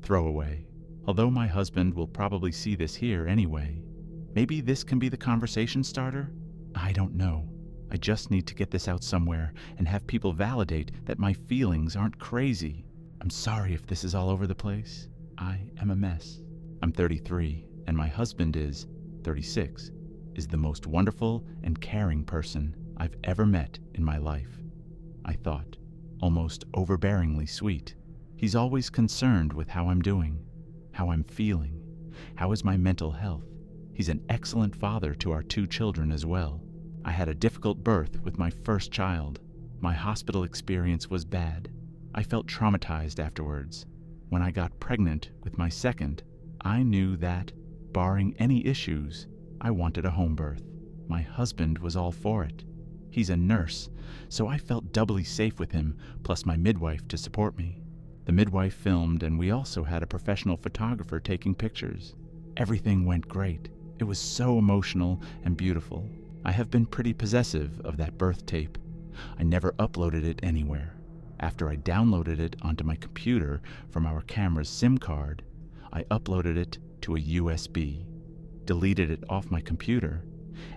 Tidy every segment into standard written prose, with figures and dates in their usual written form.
Throwaway. Although my husband will probably see this here anyway. Maybe this can be the conversation starter? I don't know. I just need to get this out somewhere and have people validate that my feelings aren't crazy. I'm sorry if this is all over the place. I am a mess. I'm 33, and my husband is 36, is the most wonderful and caring person I've ever met in my life. I thought, almost overbearingly sweet. He's always concerned with how I'm doing, how I'm feeling, how is my mental health. He's an excellent father to our 2 children as well. I had a difficult birth with my first child. My hospital experience was bad. I felt traumatized afterwards. When I got pregnant with my second, I knew that, barring any issues, I wanted a home birth. My husband was all for it. He's a nurse, so I felt doubly safe with him, plus my midwife to support me. The midwife filmed, and we also had a professional photographer taking pictures. Everything went great. It was so emotional and beautiful. I have been pretty possessive of that birth tape. I never uploaded it anywhere. After I downloaded it onto my computer from our camera's SIM card, I uploaded it to a USB, deleted it off my computer,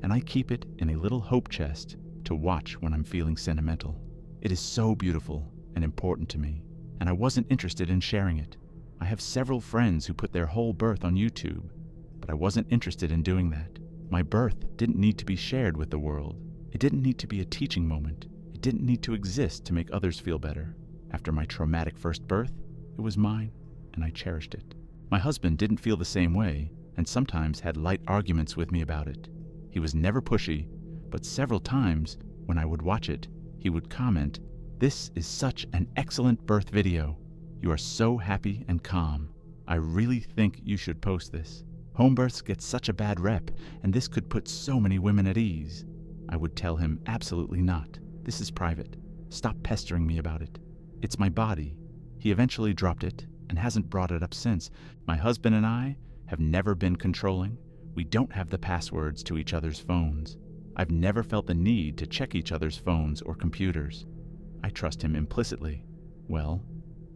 and I keep it in a little hope chest to watch when I'm feeling sentimental. It is so beautiful and important to me, and I wasn't interested in sharing it. I have several friends who put their whole birth on YouTube, but I wasn't interested in doing that. My birth didn't need to be shared with the world. It didn't need to be a teaching moment. It didn't need to exist to make others feel better. After my traumatic first birth, it was mine, and I cherished it. My husband didn't feel the same way, and sometimes had light arguments with me about it. He was never pushy, but several times, when I would watch it, he would comment, "This is such an excellent birth video. You are so happy and calm. I really think you should post this. Home births get such a bad rep, and this could put so many women at ease." I would tell him, absolutely not. This is private. Stop pestering me about it. It's my body. He eventually dropped it and hasn't brought it up since. My husband and I have never been controlling. We don't have the passwords to each other's phones. I've never felt the need to check each other's phones or computers. I trust him implicitly. Well,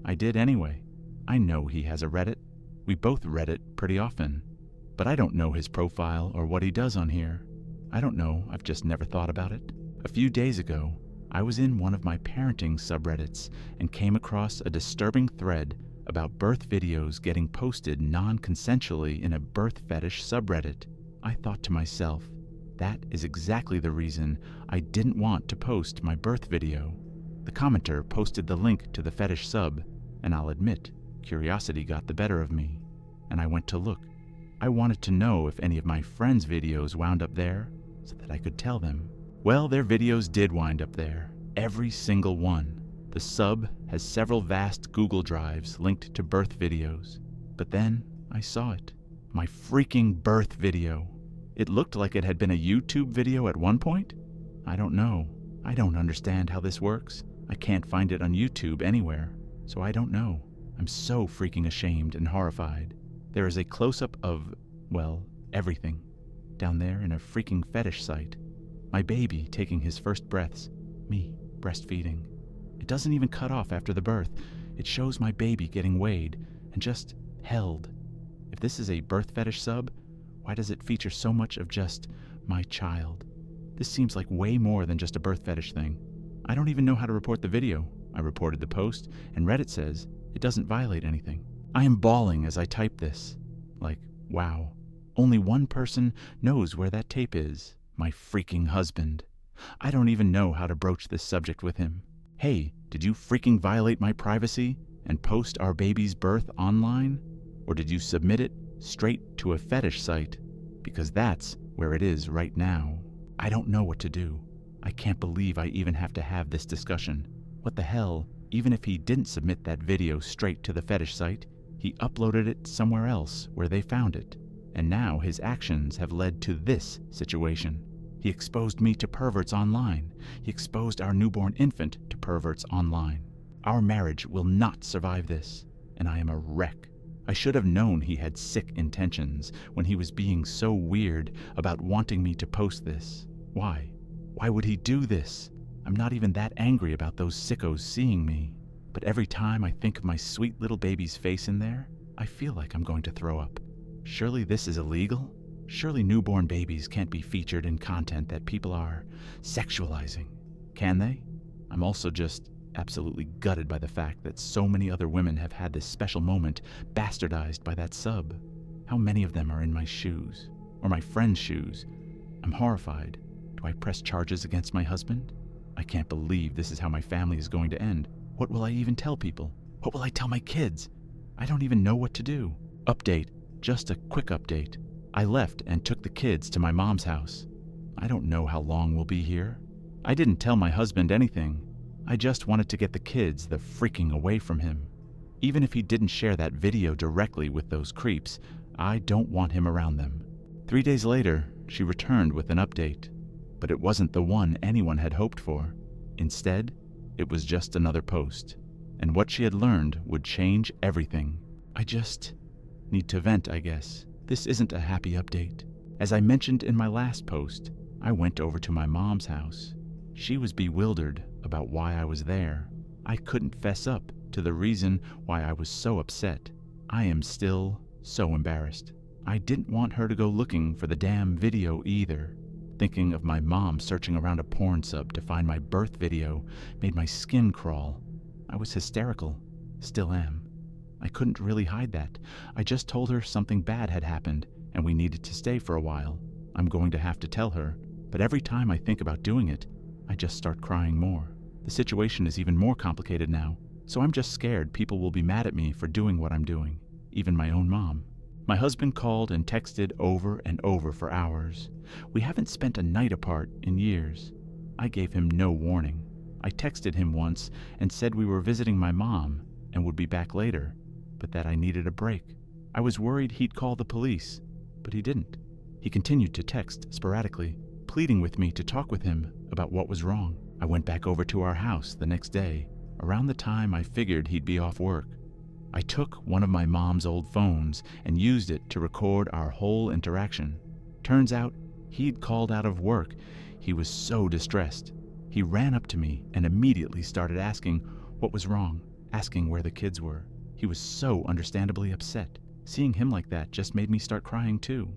I did anyway. I know he has a Reddit. We both Reddit pretty often. But I don't know his profile or what he does on here. I don't know, I've just never thought about it. A few days ago, I was in one of my parenting subreddits and came across a disturbing thread about birth videos getting posted non-consensually in a birth fetish subreddit. I thought to myself, that is exactly the reason I didn't want to post my birth video. The commenter posted the link to the fetish sub, and I'll admit, curiosity got the better of me, and I went to look. I wanted to know if any of my friends' videos wound up there so that I could tell them. Well, their videos did wind up there, every single one. The sub has several vast Google Drives linked to birth videos. But then I saw it. My freaking birth video. It looked like it had been a YouTube video at one point. I don't know. I don't understand how this works. I can't find it on YouTube anywhere, so I don't know. I'm so freaking ashamed and horrified. There is a close-up of, well, everything, down there in a freaking fetish site. My baby taking his first breaths, me breastfeeding. It doesn't even cut off after the birth. It shows my baby getting weighed and just held. If this is a birth fetish sub, why does it feature so much of just my child? This seems like way more than just a birth fetish thing. I don't even know how to report the video. I reported the post, and Reddit says it doesn't violate anything. I am bawling as I type this. Like, wow. Only one person knows where that tape is. My freaking husband. I don't even know how to broach this subject with him. Hey, did you freaking violate my privacy and post our baby's birth online? Or did you submit it straight to a fetish site? Because that's where it is right now. I don't know what to do. I can't believe I even have to have this discussion. What the hell? Even if he didn't submit that video straight to the fetish site, he uploaded it somewhere else where they found it. And now his actions have led to this situation. He exposed me to perverts online. He exposed our newborn infant to perverts online. Our marriage will not survive this, and I am a wreck. I should have known he had sick intentions when he was being so weird about wanting me to post this. Why? Why would he do this? I'm not even that angry about those sickos seeing me. But every time I think of my sweet little baby's face in there, I feel like I'm going to throw up. Surely this is illegal? Surely newborn babies can't be featured in content that people are sexualizing. Can they? I'm also just absolutely gutted by the fact that so many other women have had this special moment bastardized by that sub. How many of them are in my shoes? Or my friend's shoes? I'm horrified. Do I press charges against my husband? I can't believe this is how my family is going to end. What will I even tell people? What will I tell my kids? I don't even know what to do. Update. Just a quick update. I left and took the kids to my mom's house. I don't know how long we'll be here. I didn't tell my husband anything. I just wanted to get the kids the freaking away from him. Even if he didn't share that video directly with those creeps, I don't want him around them. 3 days later, she returned with an update. But it wasn't the one anyone had hoped for. Instead, it was just another post. And what she had learned would change everything. I just need to vent, I guess. This isn't a happy update. As I mentioned in my last post, I went over to my mom's house. She was bewildered about why I was there. I couldn't fess up to the reason why I was so upset. I am still so embarrassed. I didn't want her to go looking for the damn video either. Thinking of my mom searching around a porn sub to find my birth video made my skin crawl. I was hysterical. Still am. I couldn't really hide that. I just told her something bad had happened and we needed to stay for a while. I'm going to have to tell her, but every time I think about doing it, I just start crying more. The situation is even more complicated now, so I'm just scared people will be mad at me for doing what I'm doing, even my own mom. My husband called and texted over and over for hours. We haven't spent a night apart in years. I gave him no warning. I texted him once and said we were visiting my mom and would be back later, but that I needed a break. I was worried he'd call the police, but he didn't. He continued to text sporadically, pleading with me to talk with him about what was wrong. I went back over to our house the next day, around the time I figured he'd be off work. I took one of my mom's old phones and used it to record our whole interaction. Turns out, he'd called out of work. He was so distressed. He ran up to me and immediately started asking what was wrong, asking where the kids were. He was so understandably upset. Seeing him like that just made me start crying too.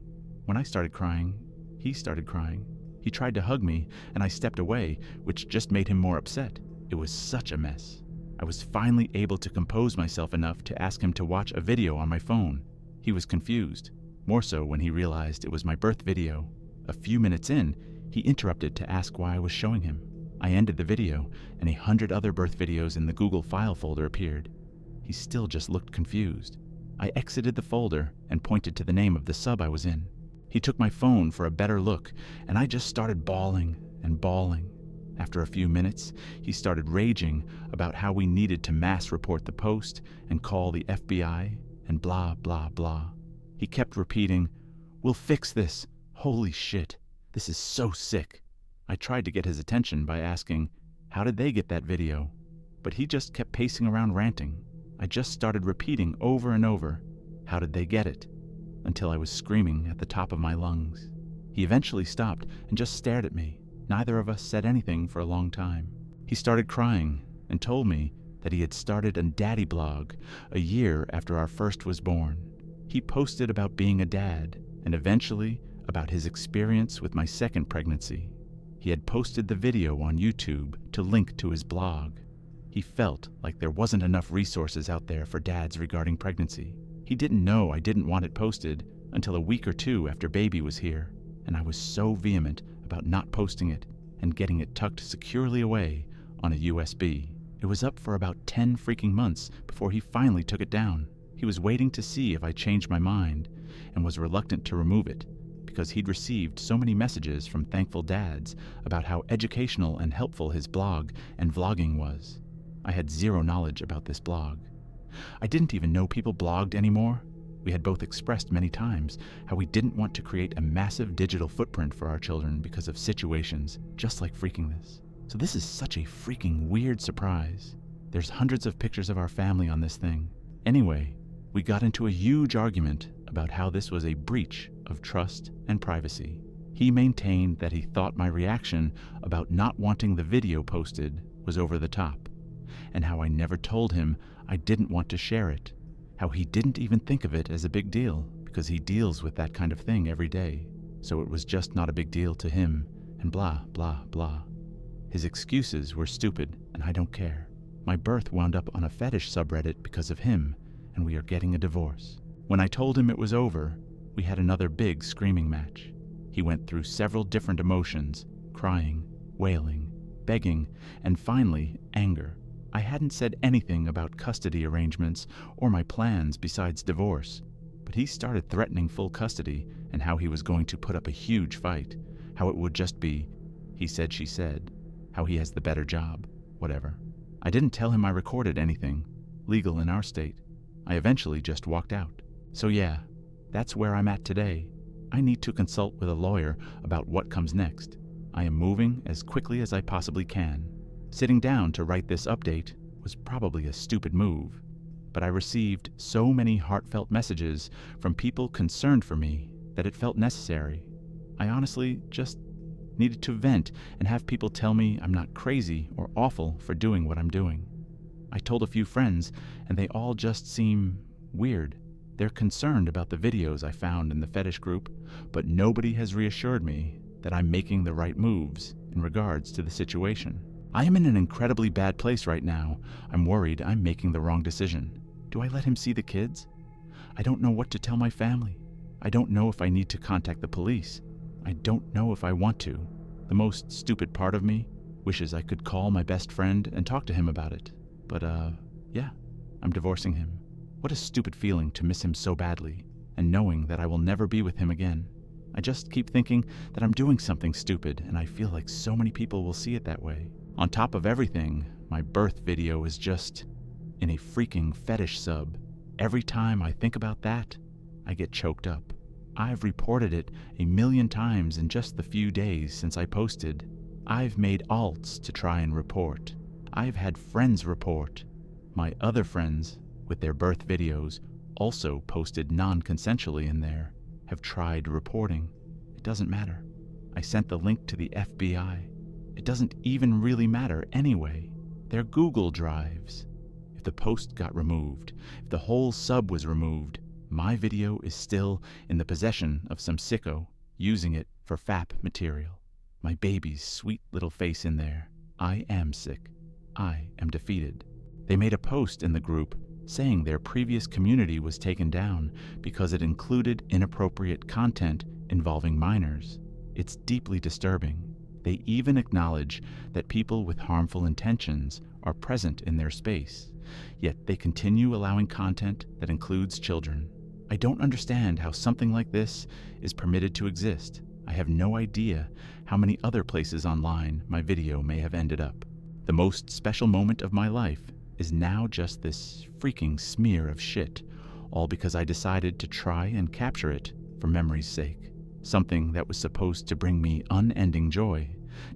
When I started crying, he started crying. He tried to hug me, and I stepped away, which just made him more upset. It was such a mess. I was finally able to compose myself enough to ask him to watch a video on my phone. He was confused, more so when he realized it was my birth video. A few minutes in, he interrupted to ask why I was showing him. I ended the video, and 100 other birth videos in the Google file folder appeared. He still just looked confused. I exited the folder and pointed to the name of the sub I was in. He took my phone for a better look, and I just started bawling and bawling. After a few minutes, he started raging about how we needed to mass report the post and call the FBI and blah, blah, blah. He kept repeating, "We'll fix this. Holy shit. This is so sick." I tried to get his attention by asking, how did they get that video? But he just kept pacing around ranting. I just started repeating over and over, how did they get it? Until I was screaming at the top of my lungs. He eventually stopped and just stared at me. Neither of us said anything for a long time. He started crying and told me that he had started a daddy blog a year after our first was born. He posted about being a dad and eventually about his experience with my second pregnancy. He had posted the video on YouTube to link to his blog. He felt like there wasn't enough resources out there for dads regarding pregnancy. He didn't know I didn't want it posted until a week or two after baby was here, and I was so vehement about not posting it and getting it tucked securely away on a USB. It was up for about 10 freaking months before he finally took it down. He was waiting to see if I changed my mind and was reluctant to remove it because he'd received so many messages from thankful dads about how educational and helpful his blog and vlogging was. I had zero knowledge about this blog. I didn't even know people blogged anymore. We had both expressed many times how we didn't want to create a massive digital footprint for our children because of situations just like freaking this. So this is such a freaking weird surprise. There's hundreds of pictures of our family on this thing. Anyway, we got into a huge argument about how this was a breach of trust and privacy. He maintained that he thought my reaction about not wanting the video posted was over the top, and how I never told him I didn't want to share it, how he didn't even think of it as a big deal because he deals with that kind of thing every day, so it was just not a big deal to him, and blah, blah, blah. His excuses were stupid, and I don't care. My birth wound up on a fetish subreddit because of him, and we are getting a divorce. When I told him it was over, we had another big screaming match. He went through several different emotions, crying, wailing, begging, and finally, anger. I hadn't said anything about custody arrangements or my plans besides divorce, but he started threatening full custody and how he was going to put up a huge fight, how it would just be, he said, she said, how he has the better job, whatever. I didn't tell him I recorded anything, legal in our state. I eventually just walked out. So yeah, that's where I'm at today. I need to consult with a lawyer about what comes next. I am moving as quickly as I possibly can. Sitting down to write this update was probably a stupid move, but I received so many heartfelt messages from people concerned for me that it felt necessary. I honestly just needed to vent and have people tell me I'm not crazy or awful for doing what I'm doing. I told a few friends, and they all just seem weird. They're concerned about the videos I found in the fetish group, but nobody has reassured me that I'm making the right moves in regards to the situation. I am in an incredibly bad place right now. I'm worried I'm making the wrong decision. Do I let him see the kids? I don't know what to tell my family. I don't know if I need to contact the police. I don't know if I want to. The most stupid part of me wishes I could call my best friend and talk to him about it. But yeah, I'm divorcing him. What a stupid feeling to miss him so badly, and knowing that I will never be with him again. I just keep thinking that I'm doing something stupid, and I feel like so many people will see it that way. On top of everything, my birth video is just in a freaking fetish sub. Every time I think about that, I get choked up. I've reported it 1,000,000 times in just the few days since I posted. I've made alts to try and report. I've had friends report. My other friends, with their birth videos, also posted non-consensually in there, have tried reporting. It doesn't matter. I sent the link to the FBI. It doesn't even really matter anyway. They're Google Drives. If the post got removed, if the whole sub was removed, my video is still in the possession of some sicko using it for FAP material. My baby's sweet little face in there. I am sick. I am defeated. They made a post in the group saying their previous community was taken down because it included inappropriate content involving minors. It's deeply disturbing. They even acknowledge that people with harmful intentions are present in their space, yet they continue allowing content that includes children. I don't understand how something like this is permitted to exist. I have no idea how many other places online my video may have ended up. The most special moment of my life is now just this freaking smear of shit, all because I decided to try and capture it for memory's sake. Something that was supposed to bring me unending joy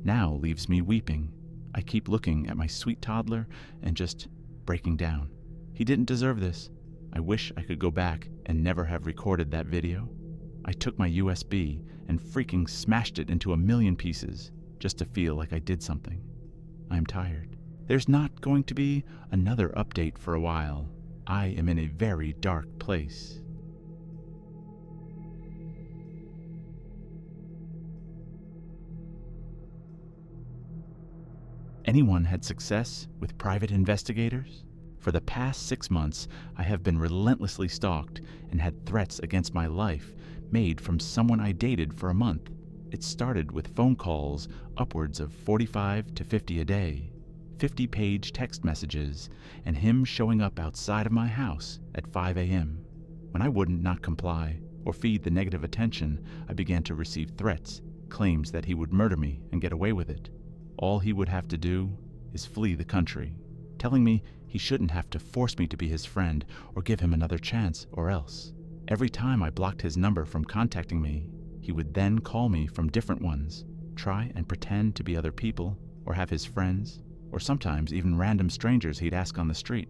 now leaves me weeping. I keep looking at my sweet toddler and just breaking down. He didn't deserve this. I wish I could go back and never have recorded that video. I took my USB and freaking smashed it into 1,000,000 pieces just to feel like I did something. I am tired. There's not going to be another update for a while. I am in a very dark place. Anyone had success with private investigators? For the past 6 months, I have been relentlessly stalked and had threats against my life made from someone I dated for a month. It started with phone calls upwards of 45 to 50 a day, 50-page text messages, and him showing up outside of my house at 5 a.m. When I wouldn't not comply or feed the negative attention, I began to receive threats, claims that he would murder me and get away with it. All he would have to do is flee the country, telling me he shouldn't have to force me to be his friend or give him another chance or else. Every time I blocked his number from contacting me, he would then call me from different ones, try and pretend to be other people or have his friends, or sometimes even random strangers he'd ask on the street.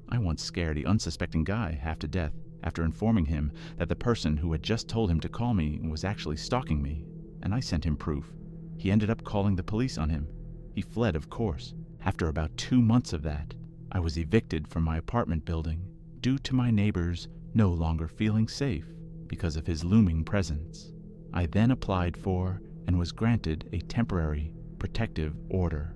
I once scared the unsuspecting guy half to death after informing him that the person who had just told him to call me was actually stalking me, and I sent him proof. He ended up calling the police on him. He fled, of course. After about 2 months of that, I was evicted from my apartment building, due to my neighbors no longer feeling safe because of his looming presence. I then applied for and was granted a temporary protective order.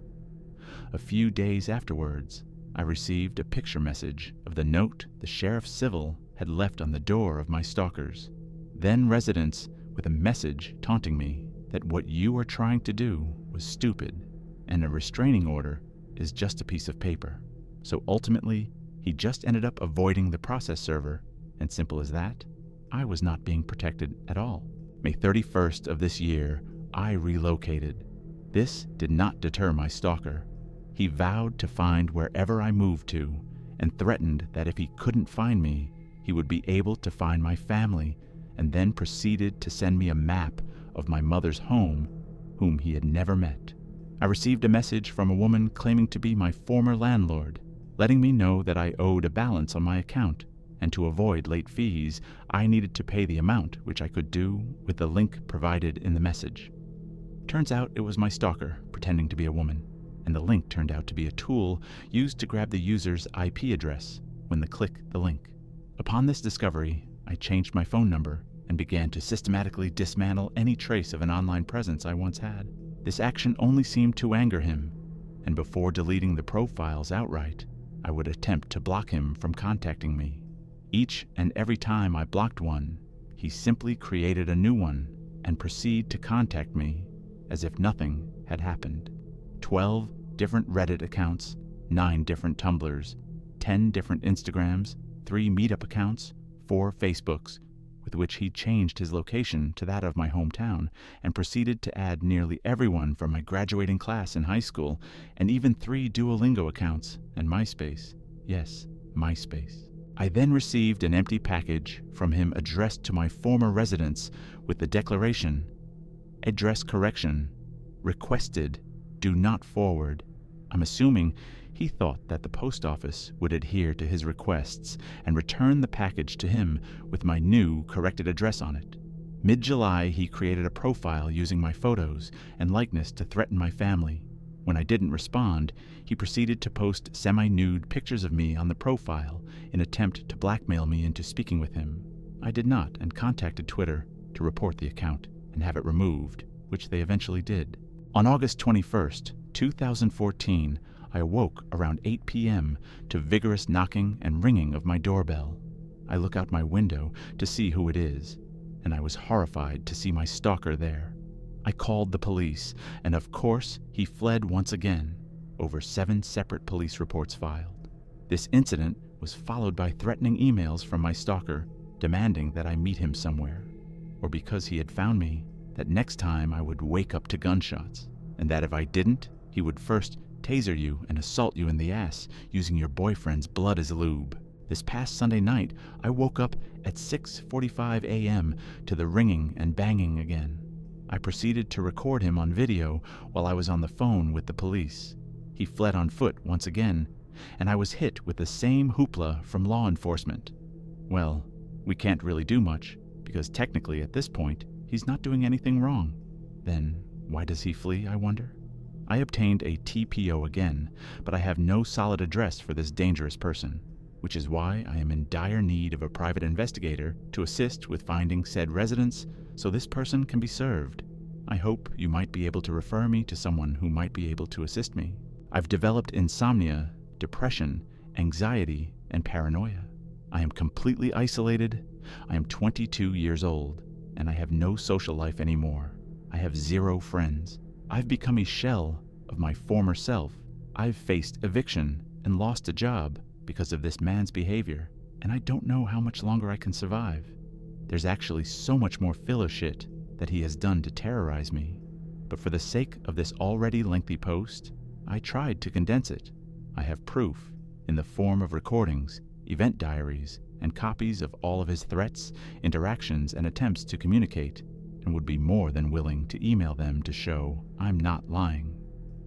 A few days afterwards, I received a picture message of the note the sheriff's civil had left on the door of my stalkers, then residents, with a message taunting me that what you are trying to do was stupid and a restraining order is just a piece of paper. So ultimately, he just ended up avoiding the process server, and simple as that, I was not being protected at all. May 31st of this year, I relocated. This did not deter my stalker. He vowed to find wherever I moved to, and threatened that if he couldn't find me, he would be able to find my family, and then proceeded to send me a map of my mother's home, whom he had never met. I received a message from a woman claiming to be my former landlord, letting me know that I owed a balance on my account, and to avoid late fees, I needed to pay the amount, which I could do with the link provided in the message. Turns out it was my stalker pretending to be a woman, and the link turned out to be a tool used to grab the user's IP address when they click the link. Upon this discovery, I changed my phone number and began to systematically dismantle any trace of an online presence I once had. This action only seemed to anger him, and before deleting the profiles outright, I would attempt to block him from contacting me. Each and every time I blocked one, he simply created a new one and proceeded to contact me as if nothing had happened. 12 different Reddit accounts, 9 different Tumblrs, 10 different Instagrams, 3 Meetup accounts, 4 Facebooks, with which he changed his location to that of my hometown and proceeded to add nearly everyone from my graduating class in high school, and even 3 Duolingo accounts and MySpace. Yes, MySpace. I then received an empty package from him addressed to my former residence with the declaration, "Address correction. Requested. Do not forward." I'm assuming he thought that the post office would adhere to his requests and return the package to him with my new corrected address on it. Mid-July, he created a profile using my photos and likeness to threaten my family. When I didn't respond, he proceeded to post semi-nude pictures of me on the profile in attempt to blackmail me into speaking with him. I did not and contacted Twitter to report the account and have it removed, which they eventually did. On August 21st, 2014, I awoke around 8 p.m. to vigorous knocking and ringing of my doorbell. I look out my window to see who it is, and I was horrified to see my stalker there. I called the police, and of course, he fled once again, over 7 separate police reports filed. This incident was followed by threatening emails from my stalker, demanding that I meet him somewhere, or because he had found me, that next time I would wake up to gunshots, and that if I didn't, he would first taser you and assault you in the ass using your boyfriend's blood as lube. This past Sunday night, I woke up at 6:45 a.m. to the ringing and banging again. I proceeded to record him on video while I was on the phone with the police. He fled on foot once again, and I was hit with the same hoopla from law enforcement. Well, we can't really do much, because technically at this point, he's not doing anything wrong. Then why does he flee, I wonder? I obtained a TPO again, but I have no solid address for this dangerous person, which is why I am in dire need of a private investigator to assist with finding said residence so this person can be served. I hope you might be able to refer me to someone who might be able to assist me. I've developed insomnia, depression, anxiety, and paranoia. I am completely isolated. I am 22 years old, and I have no social life anymore. I have 0 friends. I've become a shell of my former self. I've faced eviction and lost a job because of this man's behavior, and I don't know how much longer I can survive. There's actually so much more filler shit that he has done to terrorize me. But for the sake of this already lengthy post, I tried to condense it. I have proof in the form of recordings, event diaries, and copies of all of his threats, interactions, and attempts to communicate, and would be more than willing to email them to show I'm not lying.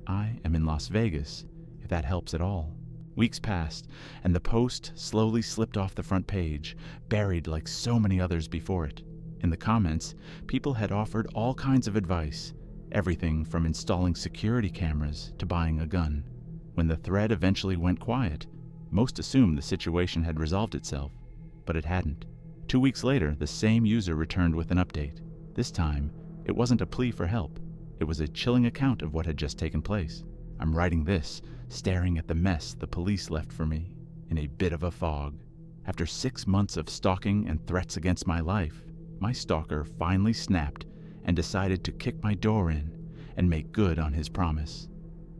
I am in Las Vegas, if that helps at all. Weeks passed, and the post slowly slipped off the front page, buried like so many others before it. In the comments, people had offered all kinds of advice, everything from installing security cameras to buying a gun. When the thread eventually went quiet, Most assumed the situation had resolved itself, but it hadn't. 2 weeks later, the same user returned with an update. This time, it wasn't a plea for help. It was a chilling account of what had just taken place. I'm writing this, staring at the mess the police left for me, in a bit of a fog. After 6 months of stalking and threats against my life, my stalker finally snapped and decided to kick my door in and make good on his promise.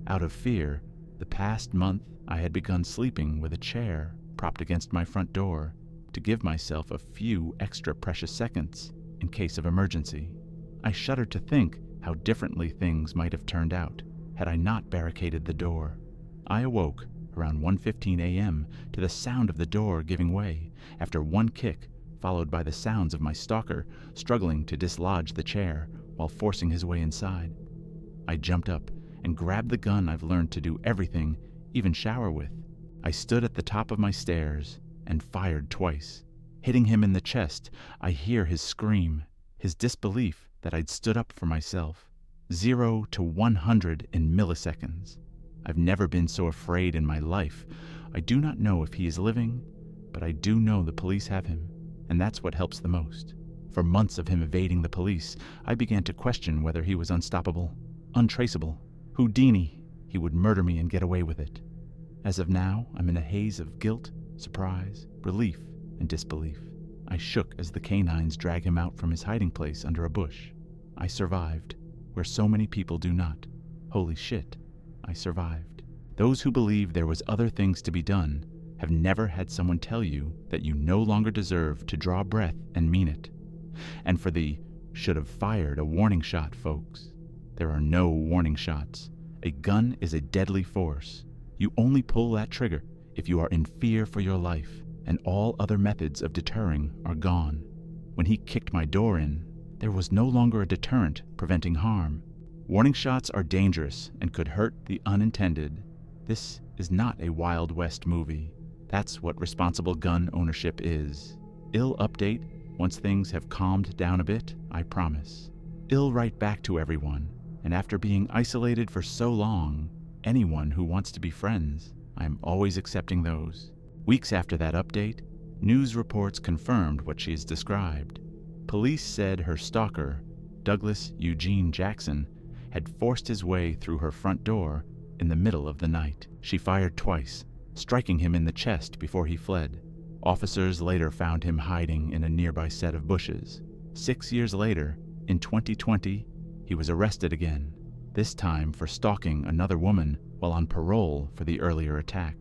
Out of fear, the past month I had begun sleeping with a chair propped against my front door to give myself a few extra precious seconds in case of emergency. I shuddered to think how differently things might have turned out had I not barricaded the door. I awoke around 1:15 a.m. to the sound of the door giving way after one kick, followed by the sounds of my stalker struggling to dislodge the chair while forcing his way inside. I jumped up and grabbed the gun I've learned to do everything, even shower with. I stood at the top of my stairs and fired twice. Hitting him in the chest, I hear his scream, his disbelief that I'd stood up for myself. 0 to 100 in milliseconds. I've never been so afraid in my life. I do not know if he is living, but I do know the police have him, and that's what helps the most. For months of him evading the police, I began to question whether he was unstoppable, untraceable. Houdini, he would murder me and get away with it. As of now, I'm in a haze of guilt, surprise, relief, and disbelief. I shook as the canines drag him out from his hiding place under a bush. I survived, where so many people do not. Holy shit, I survived. Those who believe there was other things to be done have never had someone tell you that you no longer deserve to draw breath and mean it. And for the should have fired a warning shot folks, there are no warning shots. A gun is a deadly force. You only pull that trigger if you are in fear for your life, and all other methods of deterring are gone. When he kicked my door in, there was no longer a deterrent preventing harm. Warning shots are dangerous and could hurt the unintended. This is not a Wild West movie. That's what responsible gun ownership is. I'll update once things have calmed down a bit, I promise. I'll write back to everyone, and after being isolated for so long, anyone who wants to be friends, I'm always accepting those. Weeks after that update, news reports confirmed what she has described. Police said her stalker, Douglas Eugene Jackson, had forced his way through her front door in the middle of the night. She fired twice, striking him in the chest before he fled. Officers later found him hiding in a nearby set of bushes. 6 years later, in 2020, he was arrested again, this time for stalking another woman while on parole for the earlier attack.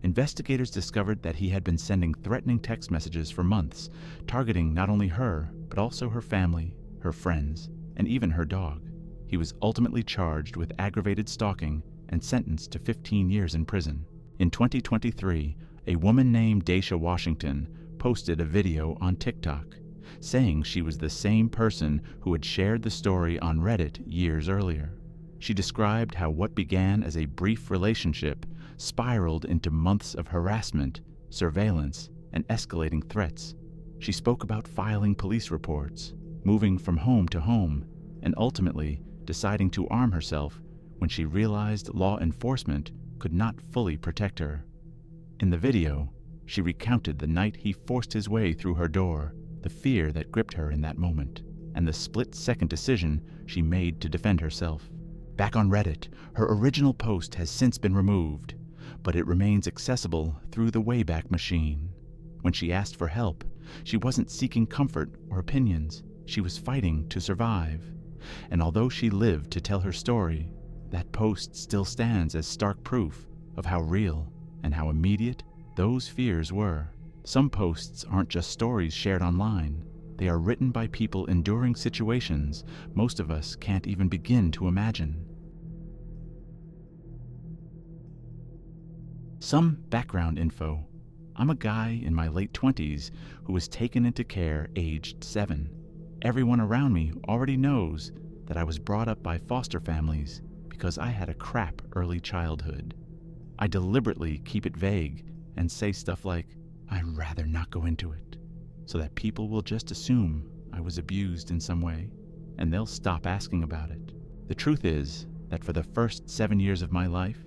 Investigators discovered that he had been sending threatening text messages for months, targeting not only her, but also her family, her friends, and even her dog. He was ultimately charged with aggravated stalking and sentenced to 15 years in prison. In 2023, a woman named Daisha Washington posted a video on TikTok, saying she was the same person who had shared the story on Reddit years earlier. She described how what began as a brief relationship spiraled into months of harassment, surveillance, and escalating threats. She spoke about filing police reports, moving from home to home, and ultimately deciding to arm herself when she realized law enforcement could not fully protect her. In the video, she recounted the night he forced his way through her door, the fear that gripped her in that moment, and the split-second decision she made to defend herself. Back on Reddit, her original post has since been removed, but it remains accessible through the Wayback Machine. When she asked for help, she wasn't seeking comfort or opinions. She was fighting to survive. And although she lived to tell her story, that post still stands as stark proof of how real and how immediate those fears were. Some posts aren't just stories shared online. They are written by people enduring situations most of us can't even begin to imagine. Some background info. I'm a guy in my late 20s who was taken into care aged 7. Everyone around me already knows that I was brought up by foster families because I had a crap early childhood. I deliberately keep it vague and say stuff like, I'd rather not go into it, so that people will just assume I was abused in some way, and they'll stop asking about it. The truth is that for the first 7 years of my life,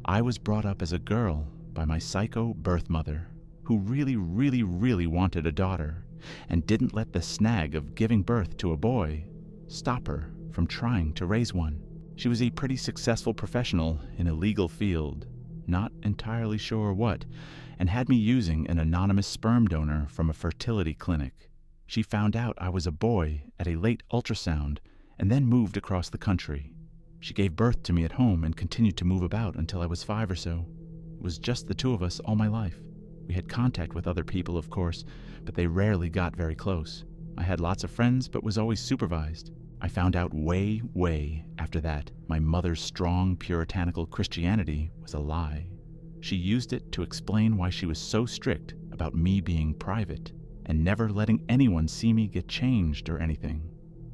I was brought up as a girl by by my psycho birth mother, who really wanted a daughter, and didn't let the snag of giving birth to a boy stop her from trying to raise one. She was a pretty successful professional in a legal field, not entirely sure what, and had me using an anonymous sperm donor from a fertility clinic. She found out I was a boy at a late ultrasound and then moved across the country. She gave birth to me at home and continued to move about until I was 5 or so. It was just the two of us all my life. We had contact with other people, of course, but they rarely got very close. I had lots of friends, but was always supervised. I found out way after that my mother's strong puritanical Christianity was a lie. She used it to explain why she was so strict about me being private and never letting anyone see me get changed or anything.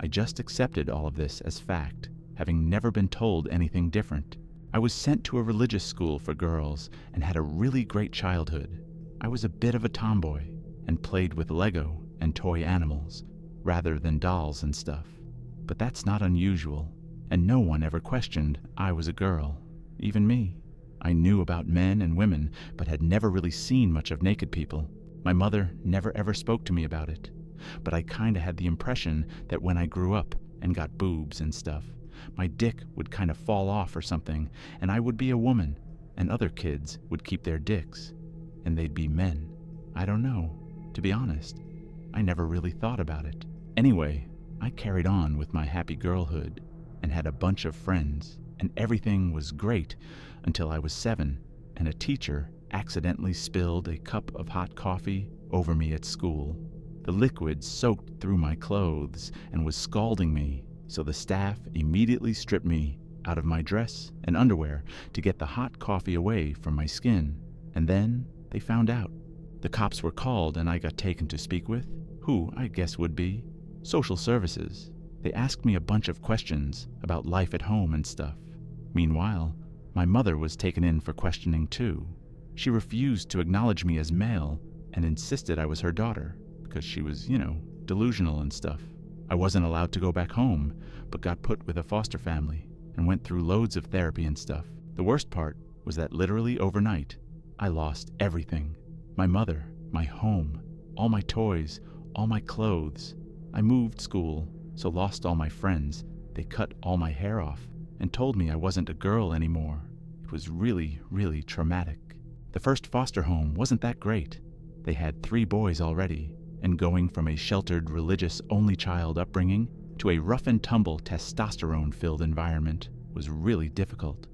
I just accepted all of this as fact, having never been told anything different. I was sent to a religious school for girls and had a really great childhood. I was a bit of a tomboy and played with Lego and toy animals rather than dolls and stuff. But that's not unusual, and no one ever questioned I was a girl, even me. I knew about men and women, but had never really seen much of naked people. My mother never ever spoke to me about it, but I kinda had the impression that when I grew up and got boobs and stuff, my dick would kinda fall off or something, and I would be a woman, and other kids would keep their dicks, and they'd be men. I don't know, to be honest. I never really thought about it. Anyway, I carried on with my happy girlhood and had a bunch of friends, and everything was great until I was 7 and a teacher accidentally spilled a cup of hot coffee over me at school. The liquid soaked through my clothes and was scalding me, so the staff immediately stripped me out of my dress and underwear to get the hot coffee away from my skin, and then they found out. The cops were called and I got taken to speak with, who I guess would be social services. They asked me a bunch of questions about life at home and stuff. Meanwhile, my mother was taken in for questioning too. She refused to acknowledge me as male and insisted I was her daughter because she was, delusional and stuff. I wasn't allowed to go back home, but got put with a foster family and went through loads of therapy and stuff. The worst part was that literally overnight, I lost everything. My mother, my home, all my toys, all my clothes. I moved school, so lost all my friends. They cut all my hair off and told me I wasn't a girl anymore. It was really traumatic. The first foster home wasn't that great. They had 3 boys already, and going from a sheltered religious only child upbringing to a rough and tumble testosterone-filled environment was really difficult.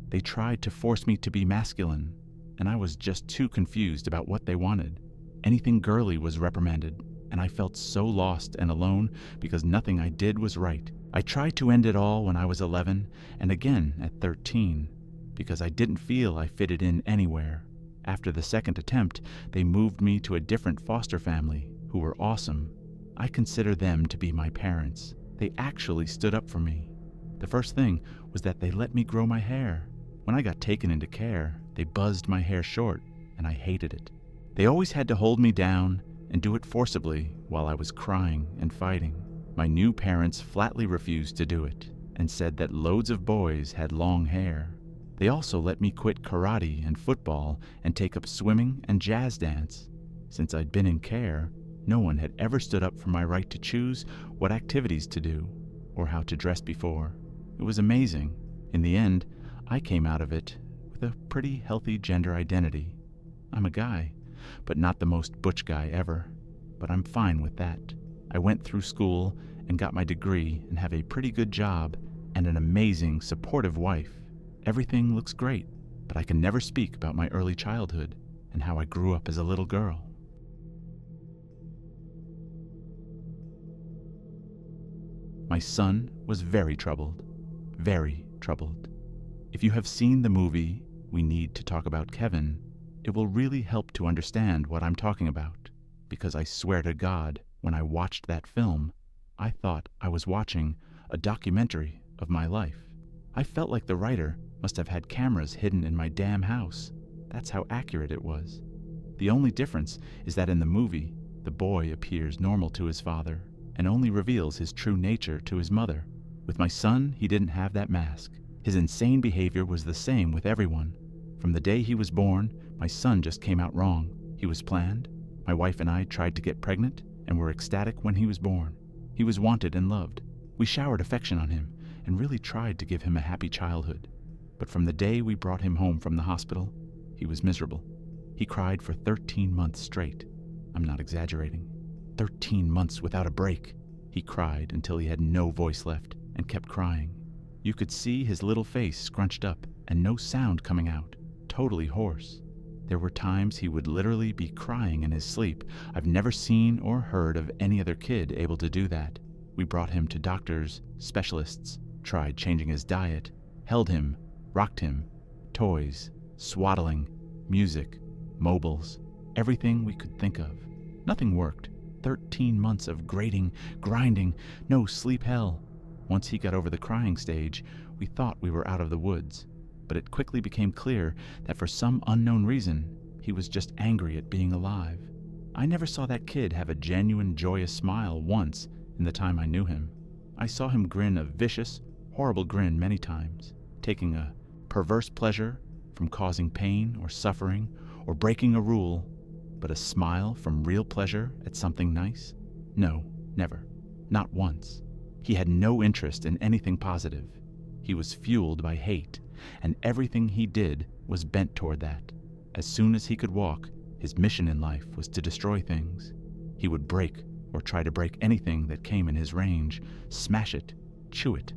They tried to force me to be masculine, and I was just too confused about what they wanted. Anything girly was reprimanded, and I felt so lost and alone because nothing I did was right. I tried to end it all when I was 11 and again at 13 because I didn't feel I fitted in anywhere. After the second attempt, they moved me to a different foster family who were awesome. I consider them to be my parents. They actually stood up for me. The first thing was that they let me grow my hair. When I got taken into care, they buzzed my hair short, and I hated it. They always had to hold me down and do it forcibly while I was crying and fighting. My new parents flatly refused to do it and said that loads of boys had long hair. They also let me quit karate and football and take up swimming and jazz dance. Since I'd been in care, no one had ever stood up for my right to choose what activities to do or how to dress before. It was amazing. In the end, I came out of it with a pretty healthy gender identity. I'm a guy, but not the most butch guy ever. But I'm fine with that. I went through school and got my degree and have a pretty good job and an amazing, supportive wife. Everything looks great, but I can never speak about my early childhood and how I grew up as a little girl. My son was very troubled. Very troubled. If you have seen the movie We Need to Talk About Kevin, it will really help to understand what I'm talking about, because I swear to God, when I watched that film, I thought I was watching a documentary of my life. I felt like the writer must have had cameras hidden in my damn house. That's how accurate it was. The only difference is that in the movie, the boy appears normal to his father and only reveals his true nature to his mother. With my son, he didn't have that mask. His insane behavior was the same with everyone. From the day he was born, my son just came out wrong. He was planned. My wife and I tried to get pregnant and were ecstatic when he was born. He was wanted and loved. We showered affection on him and really tried to give him a happy childhood. But from the day we brought him home from the hospital, he was miserable. He cried for 13 months straight. I'm not exaggerating. 13 months without a break. He cried until he had no voice left and kept crying. You could see his little face scrunched up and no sound coming out, totally hoarse. There were times he would literally be crying in his sleep. I've never seen or heard of any other kid able to do that. We brought him to doctors, specialists, tried changing his diet, held him, rocked him, toys, swaddling, music, mobiles, everything we could think of. Nothing worked. 13 months of grating, grinding, no sleep hell. Once he got over the crying stage, we thought we were out of the woods. But it quickly became clear that for some unknown reason, he was just angry at being alive. I never saw that kid have a genuine, joyous smile once in the time I knew him. I saw him grin a vicious, horrible grin many times, taking a perverse pleasure from causing pain or suffering or breaking a rule, but a smile from real pleasure at something nice? No, never. Not once. He had no interest in anything positive. He was fueled by hate, and everything he did was bent toward that. As soon as he could walk, his mission in life was to destroy things. He would break or try to break anything that came in his range, smash it, chew it,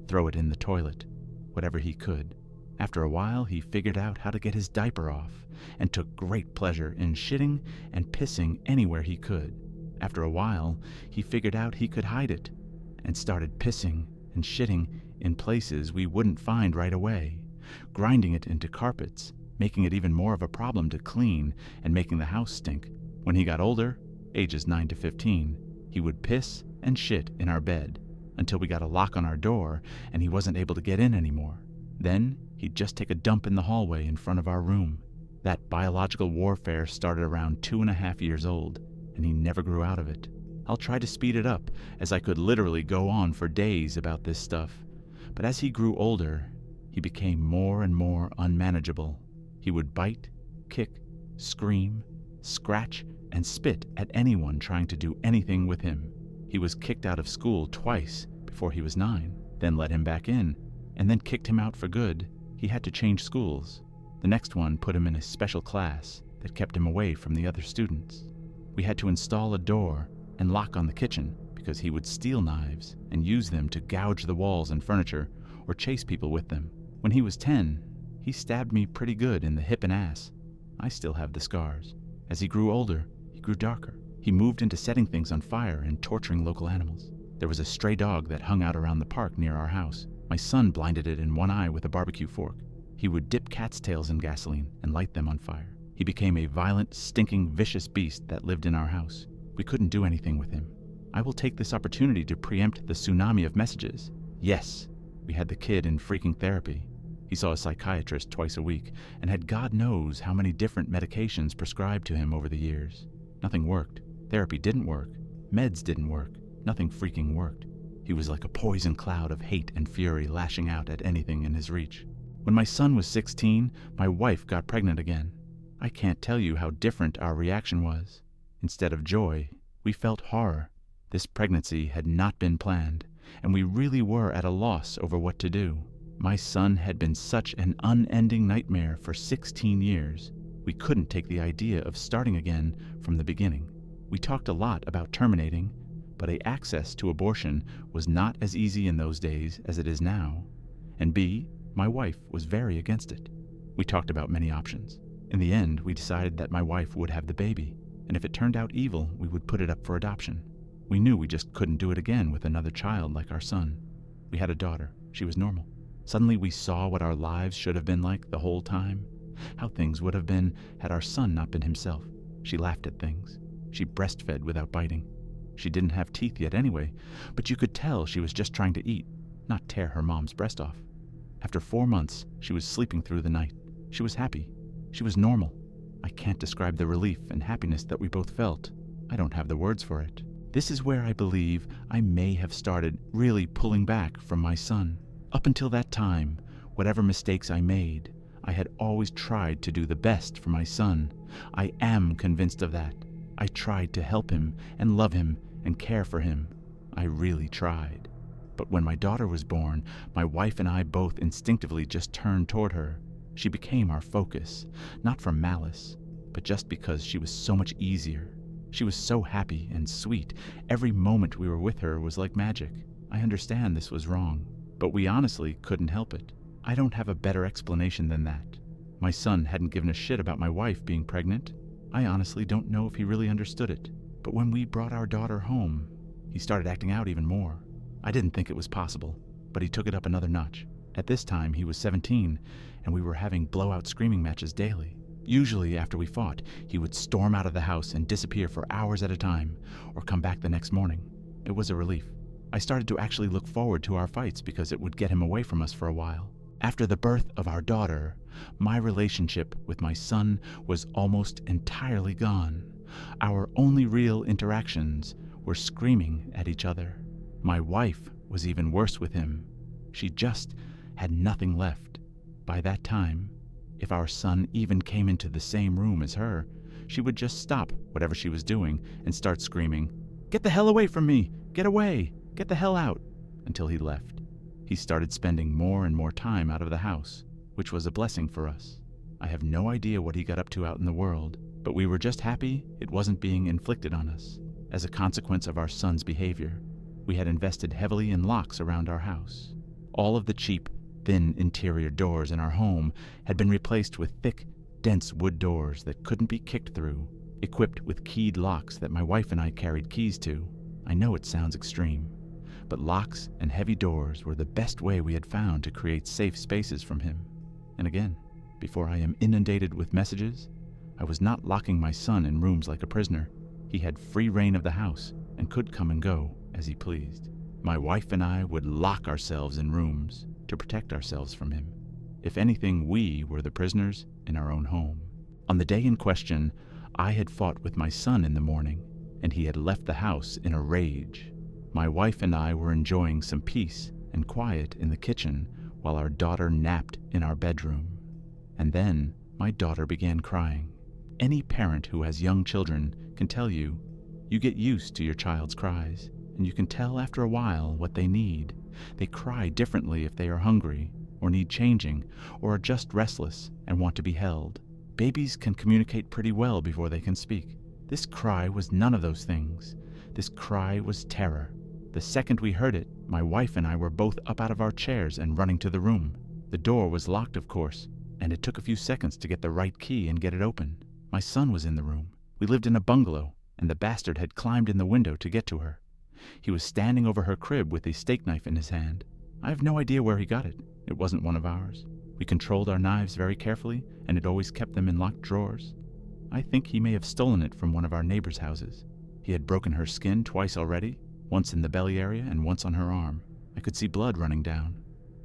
throw it in the toilet, whatever he could. After a while, he figured out how to get his diaper off and took great pleasure in shitting and pissing anywhere he could. After a while, he figured out he could hide it and started pissing and shitting in places we wouldn't find right away, grinding it into carpets, making it even more of a problem to clean and making the house stink. When he got older, ages 9 to 15, he would piss and shit in our bed until we got a lock on our door and he wasn't able to get in anymore. Then he'd just take a dump in the hallway in front of our room. That biological warfare started around 2.5 years old, and he never grew out of it. I'll try to speed it up, as I could literally go on for days about this stuff. But as he grew older, he became more and more unmanageable. He would bite, kick, scream, scratch, and spit at anyone trying to do anything with him. He was kicked out of school twice before he was 9, then let him back in, and then kicked him out for good. He had to change schools. The next one put him in a special class that kept him away from the other students. We had to install a door and lock on the kitchen because he would steal knives and use them to gouge the walls and furniture or chase people with them. When he was 10, he stabbed me pretty good in the hip and ass. I still have the scars. As he grew older, he grew darker. He moved into setting things on fire and torturing local animals. There was a stray dog that hung out around the park near our house. My son blinded it in one eye with a barbecue fork. He would dip cats' tails in gasoline and light them on fire. He became a violent, stinking, vicious beast that lived in our house. We couldn't do anything with him. I will take this opportunity to preempt the tsunami of messages. Yes, we had the kid in freaking therapy. He saw a psychiatrist twice a week and had God knows how many different medications prescribed to him over the years. Nothing worked. Therapy didn't work. Meds didn't work. Nothing freaking worked. He was like a poison cloud of hate and fury lashing out at anything in his reach. When my son was 16, my wife got pregnant again. I can't tell you how different our reaction was. Instead of joy, we felt horror. This pregnancy had not been planned, and we really were at a loss over what to do. My son had been such an unending nightmare for 16 years. We couldn't take the idea of starting again from the beginning. We talked a lot about terminating, but access to abortion was not as easy in those days as it is now. And B, my wife was very against it. We talked about many options. In the end, we decided that my wife would have the baby, and if it turned out evil, we would put it up for adoption. We knew we just couldn't do it again with another child like our son. We had a daughter. She was normal. Suddenly we saw what our lives should have been like the whole time, how things would have been had our son not been himself. She laughed at things. She breastfed without biting. She didn't have teeth yet anyway, but you could tell she was just trying to eat, not tear her mom's breast off. After 4 months, she was sleeping through the night. She was happy. She was normal. I can't describe the relief and happiness that we both felt. I don't have the words for it. This is where I believe I may have started really pulling back from my son. Up until that time, whatever mistakes I made, I had always tried to do the best for my son. I am convinced of that. I tried to help him and love him and care for him. I really tried. But when my daughter was born, my wife and I both instinctively just turned toward her. She became our focus, not from malice, but just because she was so much easier. She was so happy and sweet. Every moment we were with her was like magic. I understand this was wrong, but we honestly couldn't help it. I don't have a better explanation than that. My son hadn't given a shit about my wife being pregnant. I honestly don't know if he really understood it. But when we brought our daughter home, he started acting out even more. I didn't think it was possible, but he took it up another notch. At this time, he was 17, and we were having blowout screaming matches daily. Usually after we fought, he would storm out of the house and disappear for hours at a time, or come back the next morning. It was a relief. I started to actually look forward to our fights because it would get him away from us for a while. After the birth of our daughter, my relationship with my son was almost entirely gone. Our only real interactions were screaming at each other. My wife was even worse with him. She just had nothing left. By that time, if our son even came into the same room as her, she would just stop whatever she was doing and start screaming, "Get the hell away from me! Get away! Get the hell out!" until he left. He started spending more and more time out of the house, which was a blessing for us. I have no idea what he got up to out in the world, but we were just happy it wasn't being inflicted on us. As a consequence of our son's behavior, we had invested heavily in locks around our house. All of the cheap, thin interior doors in our home had been replaced with thick, dense wood doors that couldn't be kicked through, equipped with keyed locks that my wife and I carried keys to. I know it sounds extreme, but locks and heavy doors were the best way we had found to create safe spaces from him. And again, before I am inundated with messages, I was not locking my son in rooms like a prisoner. He had free reign of the house and could come and go as he pleased. My wife and I would lock ourselves in rooms to protect ourselves from him. If anything, we were the prisoners in our own home. On the day in question, I had fought with my son in the morning, and he had left the house in a rage. My wife and I were enjoying some peace and quiet in the kitchen while our daughter napped in our bedroom. And then my daughter began crying. Any parent who has young children can tell you, you get used to your child's cries, and you can tell after a while what they need. They cry differently if they are hungry, or need changing, or are just restless and want to be held. Babies can communicate pretty well before they can speak. This cry was none of those things. This cry was terror. The second we heard it, my wife and I were both up out of our chairs and running to the room. The door was locked, of course, and it took a few seconds to get the right key and get it open. My son was in the room. We lived in a bungalow, and the bastard had climbed in the window to get to her. He was standing over her crib with a steak knife in his hand. I have no idea where he got it. It wasn't one of ours. We controlled our knives very carefully and had always kept them in locked drawers. I think he may have stolen it from one of our neighbors' houses. He had broken her skin twice already, once in the belly area and once on her arm. I could see blood running down.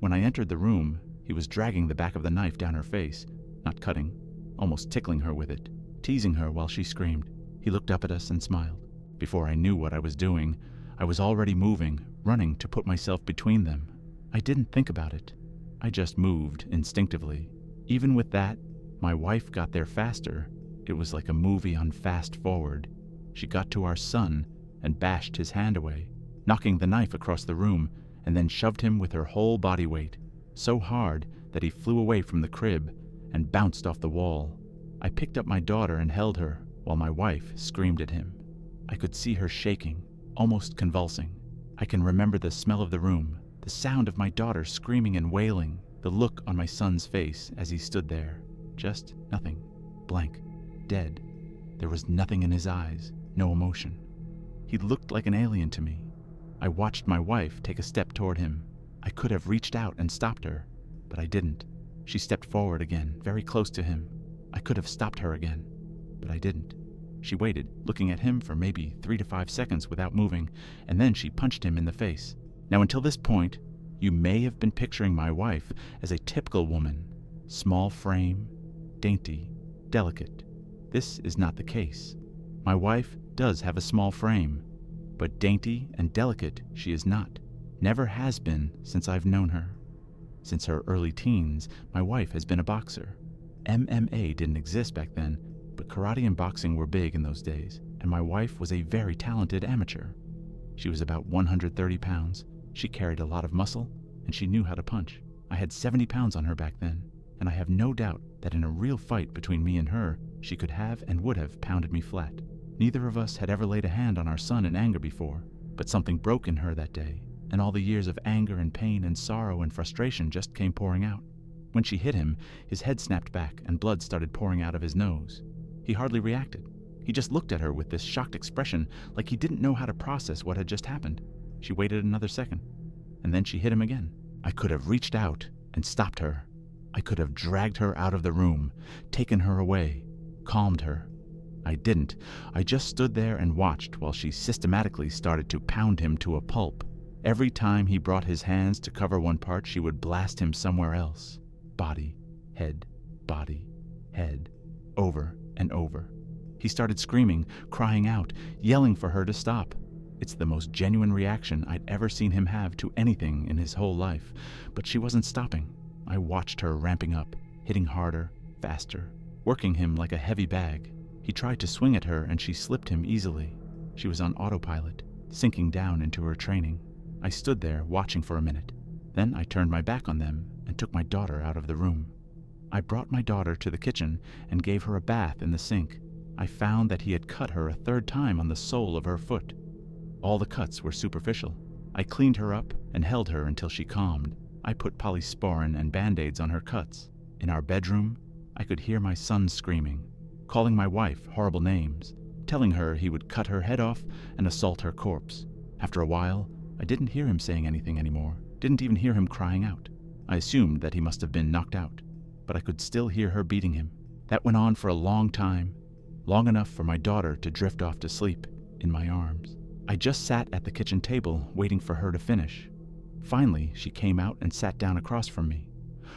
When I entered the room, he was dragging the back of the knife down her face, not cutting, almost tickling her with it, teasing her while she screamed. He looked up at us and smiled. Before I knew what I was doing, I was already moving, running to put myself between them. I didn't think about it. I just moved instinctively. Even with that, my wife got there faster. It was like a movie on fast forward. She got to our son and bashed his hand away, knocking the knife across the room, and then shoved him with her whole body weight, so hard that he flew away from the crib and bounced off the wall. I picked up my daughter and held her while my wife screamed at him. I could see her shaking, almost convulsing. I can remember the smell of the room, the sound of my daughter screaming and wailing, the look on my son's face as he stood there. Just nothing. Blank. Dead. There was nothing in his eyes, no emotion. He looked like an alien to me. I watched my wife take a step toward him. I could have reached out and stopped her, but I didn't. She stepped forward again, very close to him. I could have stopped her again, but I didn't. She waited, looking at him for maybe 3 to 5 seconds without moving, and then she punched him in the face. Now, until this point, you may have been picturing my wife as a typical woman. Small frame, dainty, delicate. This is not the case. My wife does have a small frame, but dainty and delicate she is not. Never has been since I've known her. Since her early teens, my wife has been a boxer. MMA didn't exist back then, but karate and boxing were big in those days, and my wife was a very talented amateur. She was about 130 pounds, she carried a lot of muscle, and she knew how to punch. I had 70 pounds on her back then, and I have no doubt that in a real fight between me and her, she could have and would have pounded me flat. Neither of us had ever laid a hand on our son in anger before, but something broke in her that day, and all the years of anger and pain and sorrow and frustration just came pouring out. When she hit him, his head snapped back and blood started pouring out of his nose. He hardly reacted. He just looked at her with this shocked expression like he didn't know how to process what had just happened. She waited another second, and then she hit him again. I could have reached out and stopped her. I could have dragged her out of the room, taken her away, calmed her. I didn't. I just stood there and watched while she systematically started to pound him to a pulp. Every time he brought his hands to cover one part, she would blast him somewhere else. Body, head, over and over. He started screaming, crying out, yelling for her to stop. It's the most genuine reaction I'd ever seen him have to anything in his whole life, but she wasn't stopping. I watched her ramping up, hitting harder, faster, working him like a heavy bag. He tried to swing at her and she slipped him easily. She was on autopilot, sinking down into her training. I stood there watching for a minute. Then I turned my back on them and took my daughter out of the room. I brought my daughter to the kitchen and gave her a bath in the sink. I found that he had cut her a third time on the sole of her foot. All the cuts were superficial. I cleaned her up and held her until she calmed. I put polysporin and band-aids on her cuts. In our bedroom, I could hear my son screaming, calling my wife horrible names, telling her he would cut her head off and assault her corpse. After a while, I didn't hear him saying anything anymore, didn't even hear him crying out. I assumed that he must have been knocked out, but I could still hear her beating him. That went on for a long time, long enough for my daughter to drift off to sleep in my arms. I just sat at the kitchen table waiting for her to finish. Finally, she came out and sat down across from me.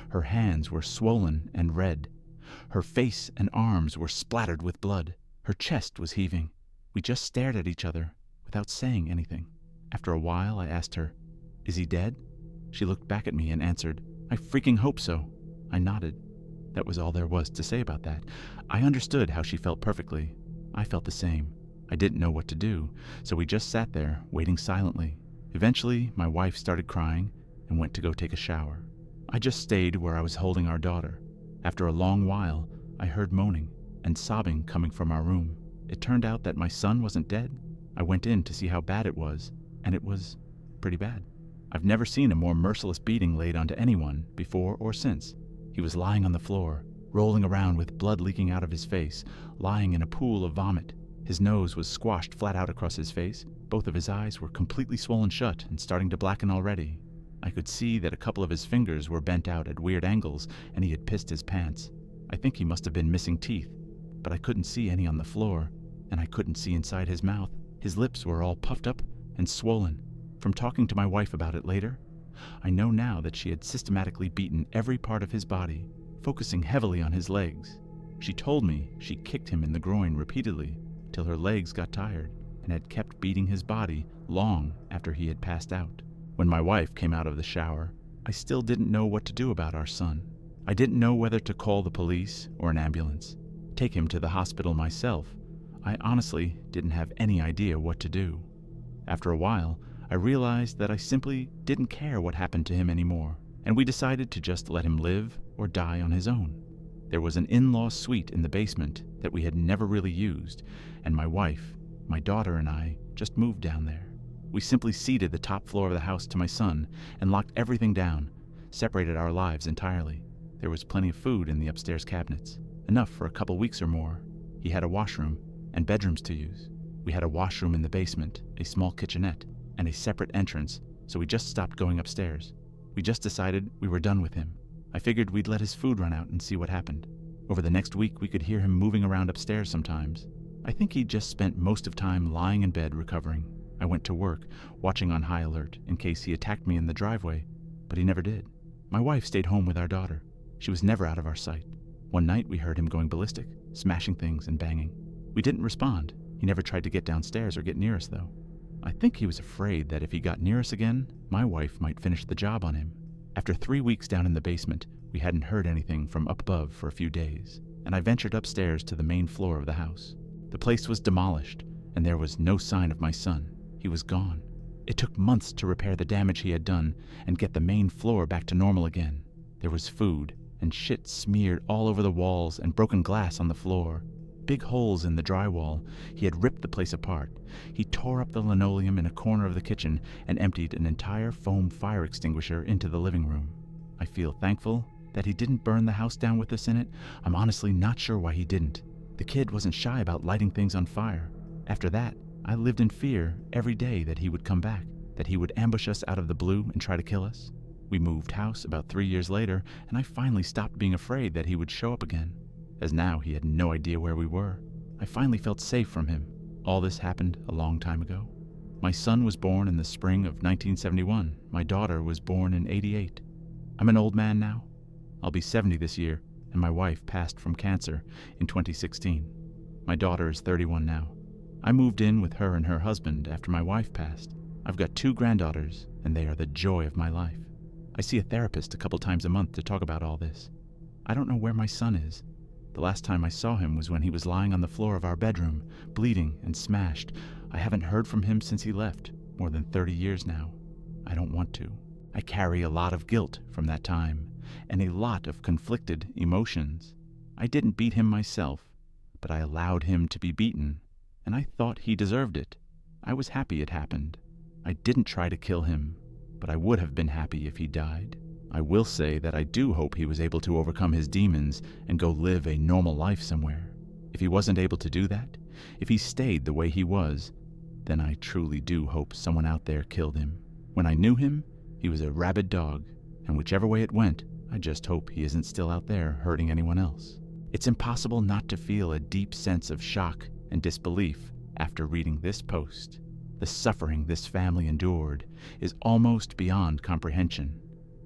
Her hands were swollen and red. Her face and arms were splattered with blood. Her chest was heaving. We just stared at each other without saying anything. After a while, I asked her, "Is he dead?" She looked back at me and answered, "I freaking hope so." I nodded. That was all there was to say about that. I understood how she felt perfectly. I felt the same. I didn't know what to do, so we just sat there, waiting silently. Eventually, my wife started crying and went to go take a shower. I just stayed where I was holding our daughter. After a long while, I heard moaning and sobbing coming from our room. It turned out that my son wasn't dead. I went in to see how bad it was, and it was pretty bad. I've never seen a more merciless beating laid onto anyone, before or since. He was lying on the floor, rolling around with blood leaking out of his face, lying in a pool of vomit. His nose was squashed flat out across his face. Both of his eyes were completely swollen shut and starting to blacken already. I could see that a couple of his fingers were bent out at weird angles, and he had pissed his pants. I think he must have been missing teeth, but I couldn't see any on the floor, and I couldn't see inside his mouth. His lips were all puffed up and swollen. From talking to my wife about it later, I know now that she had systematically beaten every part of his body, focusing heavily on his legs. She told me she kicked him in the groin repeatedly till her legs got tired, and had kept beating his body long after he had passed out. When my wife came out of the shower, I still didn't know what to do about our son. I didn't know whether to call the police or an ambulance, take him to the hospital myself. I honestly didn't have any idea what to do. After a while, I realized that I simply didn't care what happened to him anymore, and we decided to just let him live or die on his own. There was an in-law suite in the basement that we had never really used, and my wife, my daughter, and I just moved down there. We simply ceded the top floor of the house to my son and locked everything down, separated our lives entirely. There was plenty of food in the upstairs cabinets, enough for a couple weeks or more. He had a washroom and bedrooms to use. We had a washroom in the basement, a small kitchenette, and a separate entrance, so we just stopped going upstairs. We just decided we were done with him. I figured we'd let his food run out and see what happened. Over the next week, we could hear him moving around upstairs sometimes. I think he just spent most of time lying in bed recovering. I went to work, watching on high alert in case he attacked me in the driveway, but he never did. My wife stayed home with our daughter. She was never out of our sight. One night we heard him going ballistic, smashing things and banging. We didn't respond. He never tried to get downstairs or get near us, though. I think he was afraid that if he got near us again, my wife might finish the job on him. After 3 weeks down in the basement, we hadn't heard anything from up above for a few days, and I ventured upstairs to the main floor of the house. The place was demolished, and there was no sign of my son. He was gone. It took months to repair the damage he had done and get the main floor back to normal again. There was food and shit smeared all over the walls and broken glass on the floor. Big holes in the drywall. He had ripped the place apart. He tore up the linoleum in a corner of the kitchen and emptied an entire foam fire extinguisher into the living room. I feel thankful that he didn't burn the house down with us in it. I'm honestly not sure why he didn't. The kid wasn't shy about lighting things on fire. After that, I lived in fear every day that he would come back, that he would ambush us out of the blue and try to kill us. We moved house about 3 years later, and I finally stopped being afraid that he would show up again, as now he had no idea where we were. I finally felt safe from him. All this happened a long time ago. My son was born in the spring of 1971. My daughter was born in '88. I'm an old man now. I'll be 70 this year, and my wife passed from cancer in 2016. My daughter is 31 now. I moved in with her and her husband after my wife passed. I've got 2 granddaughters, and they are the joy of my life. I see a therapist a couple times a month to talk about all this. I don't know where my son is. The last time I saw him was when he was lying on the floor of our bedroom, bleeding and smashed. I haven't heard from him since he left, more than 30 years now. I don't want to. I carry a lot of guilt from that time, and a lot of conflicted emotions. I didn't beat him myself, but I allowed him to be beaten, and I thought he deserved it. I was happy it happened. I didn't try to kill him, but I would have been happy if he died. I will say that I do hope he was able to overcome his demons and go live a normal life somewhere. If he wasn't able to do that, if he stayed the way he was, then I truly do hope someone out there killed him. When I knew him, he was a rabid dog, and whichever way it went, I just hope he isn't still out there hurting anyone else. It's impossible not to feel a deep sense of shock and disbelief after reading this post. The suffering this family endured is almost beyond comprehension.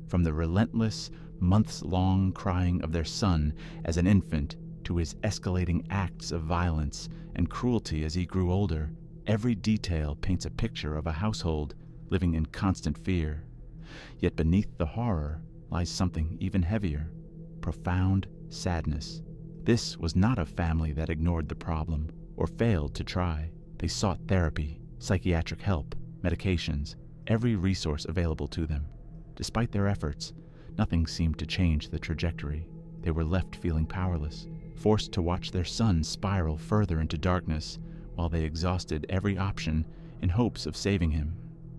From the relentless, months-long crying of their son as an infant to his escalating acts of violence and cruelty as he grew older, every detail paints a picture of a household living in constant fear. Yet beneath the horror lies something even heavier, profound sadness. This was not a family that ignored the problem or failed to try. They sought therapy, psychiatric help, medications, every resource available to them. Despite their efforts, nothing seemed to change the trajectory. They were left feeling powerless, forced to watch their son spiral further into darkness while they exhausted every option in hopes of saving him.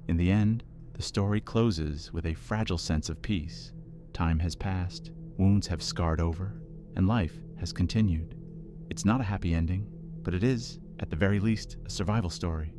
In the end, the story closes with a fragile sense of peace. Time has passed, wounds have scarred over, and life has continued. It's not a happy ending, but it is, at the very least, a survival story.